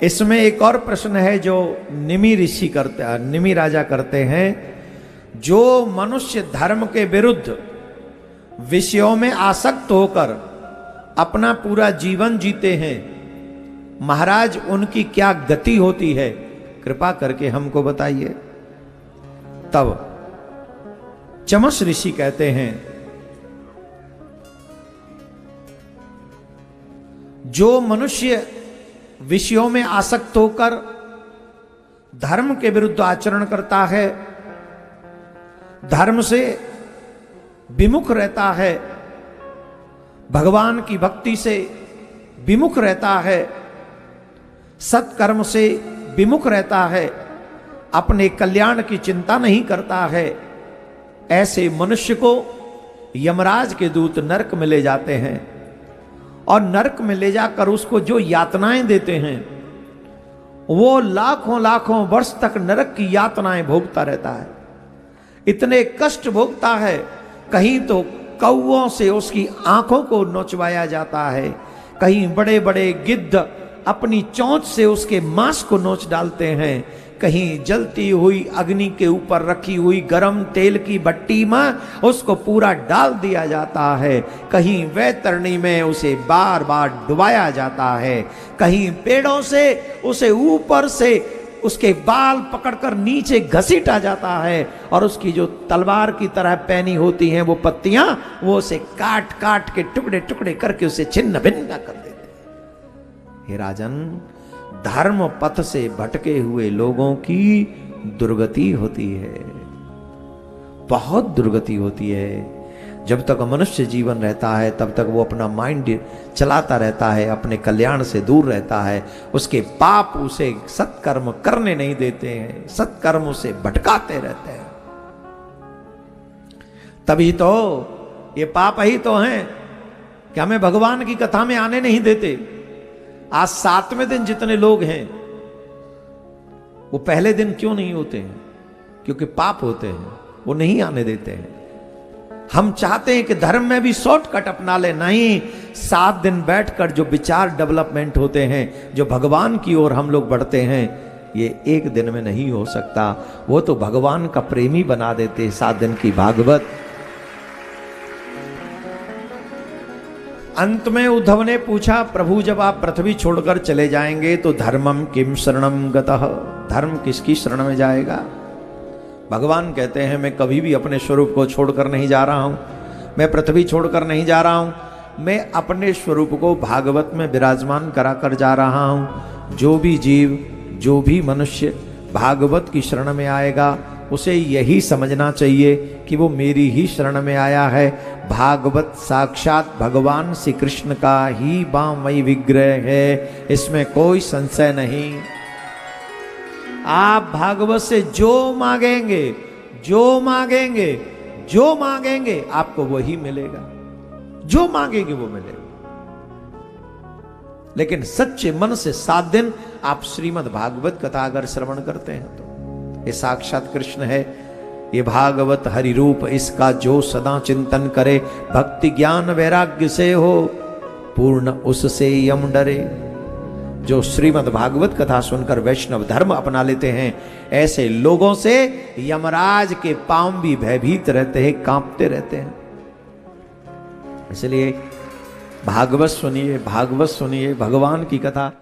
इसमें एक और प्रश्न है जो निमि ऋषि करते, निमि राजा करते हैं। जो मनुष्य धर्म के विरुद्ध विषयों में आसक्त होकर अपना पूरा जीवन जीते हैं, महाराज उनकी क्या गति होती है, कृपा करके हमको बताइए। तब चमस ऋषि कहते हैं, जो मनुष्य विषयों में आसक्त होकर धर्म के विरुद्ध आचरण करता है, धर्म से विमुख रहता है, भगवान की भक्ति से विमुख रहता है, सत्कर्म से विमुख रहता है, अपने कल्याण की चिंता नहीं करता है, ऐसे मनुष्य को यमराज के दूत नरक में ले जाते हैं और नरक में ले जाकर उसको जो यातनाएं देते हैं वो लाखों लाखों वर्ष तक नरक की यातनाएं भोगता रहता है। इतने कष्ट भोगता है, कहीं तो कौओं से उसकी आंखों को नोचवाया जाता है, कहीं बड़े बड़े गिद्ध अपनी चोंच से उसके मांस को नोच डालते हैं, कहीं जलती हुई अग्नि के ऊपर रखी हुई गरम तेल की भट्टी में उसको पूरा डाल दिया जाता है, कहीं वैतरणी में उसे बार बार डुबाया जाता है, कहीं पेड़ों से उसे ऊपर से उसके बाल पकड़कर नीचे घसीटा जाता है और उसकी जो तलवार की तरह पैनी होती हैं वो पत्तियां, वो उसे काट काट के टुकड़े टुकड़े करके उसे छिन्न भिन्न कर देते हैं। हे राजन, धर्म पथ से भटके हुए लोगों की दुर्गति होती है, बहुत दुर्गति होती है। जब तक मनुष्य जीवन रहता है तब तक वो अपना माइंड चलाता रहता है, अपने कल्याण से दूर रहता है, उसके पाप उसे सत्कर्म करने नहीं देते हैं, सत्कर्म उसे भटकाते रहते हैं। तभी तो ये पाप ही तो हैं कि हमें भगवान की कथा में आने नहीं देते। आज 7वें दिन जितने लोग हैं वो पहले दिन क्यों नहीं होते हैं? क्योंकि पाप होते हैं, वो नहीं आने देते हैं। हम चाहते हैं कि धर्म में भी शॉर्टकट अपना ले, नहीं, 7 दिन बैठकर जो विचार डेवलपमेंट होते हैं, जो भगवान की ओर हम लोग बढ़ते हैं, ये एक दिन में नहीं हो सकता। वो तो भगवान का प्रेमी बना देते 7 दिन की भागवत। अंत में उद्धव ने पूछा, प्रभु जब आप पृथ्वी छोड़कर चले जाएंगे तो धर्मम किम शरणम गतः, धर्म किसकी शरण में जाएगा? भगवान कहते हैं, मैं कभी भी अपने स्वरूप को छोड़कर नहीं जा रहा हूं, मैं पृथ्वी छोड़कर नहीं जा रहा हूं, मैं अपने स्वरूप को भागवत में विराजमान कराकर जा रहा हूं। जो भी जीव, जो भी मनुष्य भागवत की शरण में आएगा उसे यही समझना चाहिए कि वो मेरी ही शरण में आया है। भागवत साक्षात भगवान श्री कृष्ण का ही वाममयी विग्रह है, इसमें कोई संशय नहीं। आप भागवत से जो मांगेंगे, जो मांगेंगे, जो मांगेंगे आपको वही मिलेगा, जो मांगेंगे वो मिलेगा। लेकिन सच्चे मन से 7 दिन आप श्रीमद् भागवत कथा अगर श्रवण करते हैं तो ये साक्षात कृष्ण है। ये भागवत हरि रूप, इसका जो सदा चिंतन करे, भक्ति ज्ञान वैराग्य से हो, पूर्ण उससे यम डरे। जो श्रीमद् भागवत कथा सुनकर वैष्णव धर्म अपना लेते हैं, ऐसे लोगों से यमराज के पांव भी भयभीत रहते हैं, कांपते रहते हैं। इसलिए भागवत सुनिए, भागवत सुनिए, भगवान की कथा।